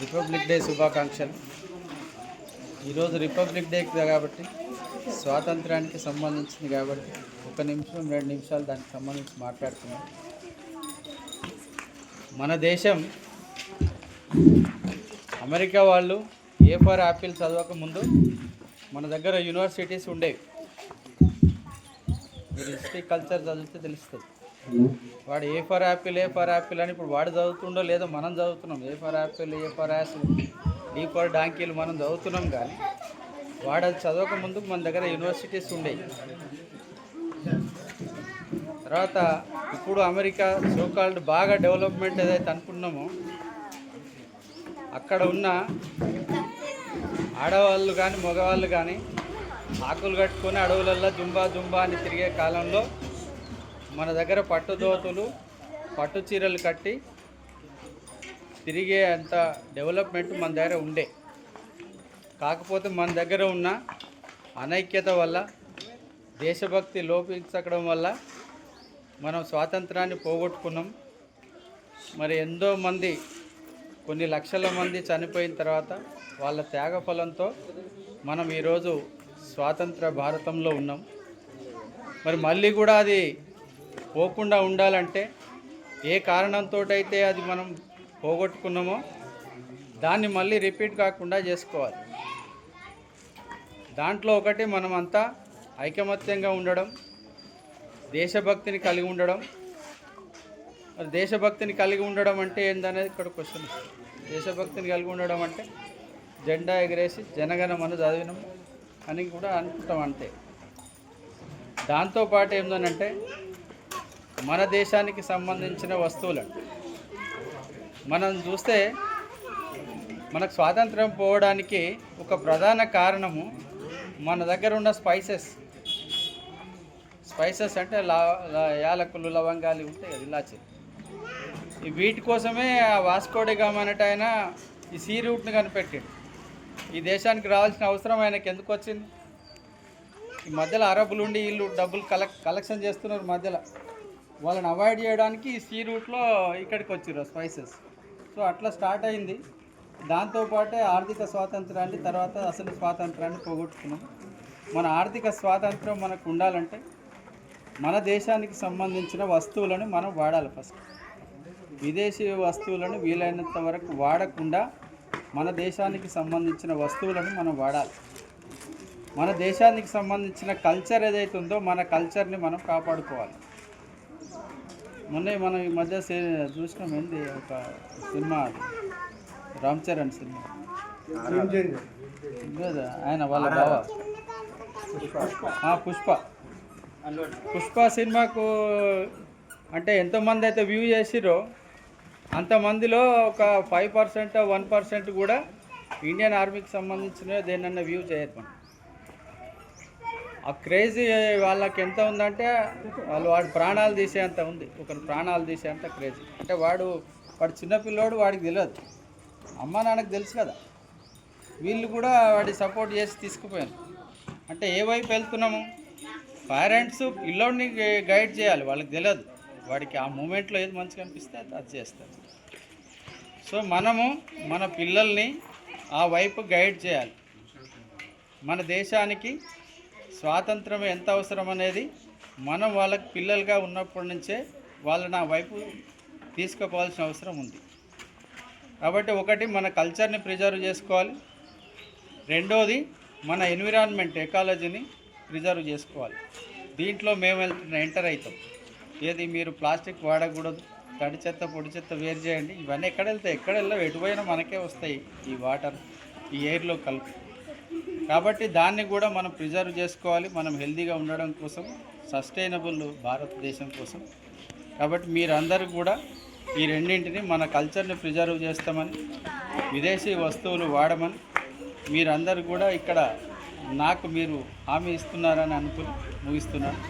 Republic day శుభాకాంక్షలు. ఈరోజు republic day కాబట్టి స్వాతంత్రానికి సంబంధించింది కాబట్టి 1 నిమిషం 2 నిమిషాలు దానికి సంబంధించి మాట్లాడుతున్నాం. మన దేశం అమెరికా వాళ్ళు ఏ ఫర్ యాపిల్ చదవక ముందు మన దగ్గర యూనివర్సిటీస్ ఉండేవి. మీరు హిస్టరీ కల్చర్ చదివితే తెలుస్తుంది. వాడు ఏ ఫర్ యాపిల్ అని ఇప్పుడు వాడు చదువుతుండో లేదో మనం చదువుతున్నాం. A for apple, A for ass, D for డాంకీలు మనం చదువుతున్నాం. కానీ వాడు అది చదవక ముందుకు మన దగ్గర యూనివర్సిటీస్ ఉండేవి. తర్వాత ఇప్పుడు అమెరికా సోకాల్డ్ బాగా డెవలప్మెంట్ ఏదైతే అనుకున్నామో అక్కడ ఉన్న ఆడవాళ్ళు కానీ మగవాళ్ళు కానీ ఆకులు కట్టుకొని అడవులల్లో జుంబా అని తిరిగే కాలంలో మన దగ్గర పట్టు దోతులు, పట్టు చీరలు కట్టి తిరిగే అంత డెవలప్మెంట్ మన దగ్గర ఉండే. కాకపోతే మన దగ్గర ఉన్న అనైక్యత వల్ల, దేశభక్తి లోపించడం వల్ల మనం స్వాతంత్రాన్ని పోగొట్టుకున్నాం. మరి ఎంతో మంది, కొన్ని లక్షల మంది చనిపోయిన తర్వాత వాళ్ళ త్యాగ ఫలంతో మనం ఈరోజు స్వాతంత్ర భారతంలో ఉన్నాం. మరి మళ్ళీ కూడా అది పోకుండా ఉండాలంటే ఏ కారణంతో అయితే అది మనం పోగొట్టుకున్నామో దాన్ని మళ్ళీ రిపీట్ కాకుండా చేసుకోవాలి. దాంట్లో ఒకటి మనం అంతా ఐకమత్యంగా ఉండడం, దేశభక్తిని కలిగి ఉండడం. మరి దేశభక్తిని కలిగి ఉండడం అంటే ఏందనేది ఇక్కడ క్వశ్చన్. దేశభక్తిని కలిగి ఉండడం అంటే జెండా ఎగరేసి జనగణమన చదివినాం అని కూడా అనుకుంటాం అంతే. దాంతోపాటు ఏందనంటే మన దేశానికి సంబంధించిన వస్తువులు మనం చూస్తే మనకు స్వాతంత్రం పోవడానికి ఒక ప్రధాన కారణము మన దగ్గర ఉన్న స్పైసెస్ అంటే యాలకులు, లవంగాలు ఉంటాయి కదా, ఇలాచి. వీటి కోసమే వాస్కో డి గామా అనేట ఆయన ఈ సీ రూట్ని కనిపెట్టాడు. ఈ దేశానికి రావాల్సిన అవసరం ఆయనకి ఎందుకు వచ్చింది? ఈ మధ్యలో అరబులు ఉండి వీళ్ళు డబ్బులు కలెక్షన్ చేస్తున్నారు. మధ్యలో వాళ్ళని అవాయిడ్ చేయడానికి ఈ సీ రూట్లో ఇక్కడికి వచ్చారు స్పైసెస్. సో అట్లా స్టార్ట్ అయింది. దాంతోపాటే ఆర్థిక స్వాతంత్రాన్ని, తర్వాత అసలు స్వాతంత్రాన్ని పోగొట్టుకున్నాం. మన ఆర్థిక స్వాతంత్రం మనకు ఉండాలంటే మన దేశానికి సంబంధించిన వస్తువులను మనం వాడాలి. ఫస్ట్ విదేశీ వస్తువులను వీలైనంత వరకు వాడకుండా మన దేశానికి సంబంధించిన వస్తువులను మనం వాడాలి. మన దేశానికి సంబంధించిన కల్చర్ ఏదైతే ఉందో మన కల్చర్ని మనం కాపాడుకోవాలి. మొన్న మనం ఈ మధ్య చూసినాం ఏంది, ఒక సినిమా, రామ్ చరణ్ సినిమా, ఆయన వాళ్ళ బావ పుష్ప సినిమాకు అంటే ఎంతమంది అయితే వ్యూ చేసిరో అంతమందిలో ఒక 5% 1% కూడా ఇండియన్ ఆర్మీకి సంబంధించిన దేనన్నా వ్యూ చేయరు. ఆ క్రేజీ వాళ్ళకి ఎంత ఉందంటే వాడు ప్రాణాలు తీసేంత ఉంది. ఒకరు ప్రాణాలు తీసేంత క్రేజీ. అంటే వాడు చిన్నపిల్లోడు, వాడికి తెలియదు, అమ్మ నాన్నకు తెలుసు కదా. వీళ్ళు కూడా వాడి సపోర్ట్ చేసి తీసుకుపోయారు. అంటే ఏ వైపు వెళ్తున్నాము? పేరెంట్స్ పిల్లోడిని గైడ్ చేయాలి. వాళ్ళకి తెలియదు, వాడికి ఆ మూమెంట్లో ఏది మంచిగా అనిపిస్తే అది చేస్తారు. సో మనము మన పిల్లల్ని ఆ వైపు గైడ్ చేయాలి. మన దేశానికి స్వాతంత్రం ఎంత అవసరం అనేది మనం వాళ్ళకి పిల్లలుగా ఉన్నప్పటి నుంచే వాళ్ళని ఆ వైపు తీసుకుపోవాల్సిన అవసరం ఉంది. కాబట్టి ఒకటి మన కల్చర్ని ప్రిజర్వ్ చేసుకోవాలి. రెండోది మన ఎన్విరాన్మెంట్, ఎకాలజీని ప్రిజర్వ్ చేసుకోవాలి. దీంట్లో మేము ఎంటర్ అవుతాం. ఏది, మీరు ప్లాస్టిక్ వాడకూడదు, తడి చెత్త పొడి చెత్త వేరు చేయండి. ఇవన్నీ ఎక్కడ వెళ్ళవు, ఎటు పోయినా మనకే వస్తాయి ఈ వాటర్, ఈ ఎయిర్లో కలిపి. కాబట్టి దాన్ని కూడా మనం ప్రిజర్వ్ చేసుకోవాలి, మనం హెల్తీగా ఉండడం కోసం, సస్టైనబుల్ భారతదేశం కోసం. కాబట్టి మీరందరూ కూడా ఈ రెండింటిని, మన కల్చర్ని ప్రిజర్వ్ చేస్తామని, విదేశీ వస్తువులు వాడమని మీరందరూ కూడా ఇక్కడ నాకు మీరు హామీ ఇస్తున్నారని అనుకుని ముగిస్తున్నాను.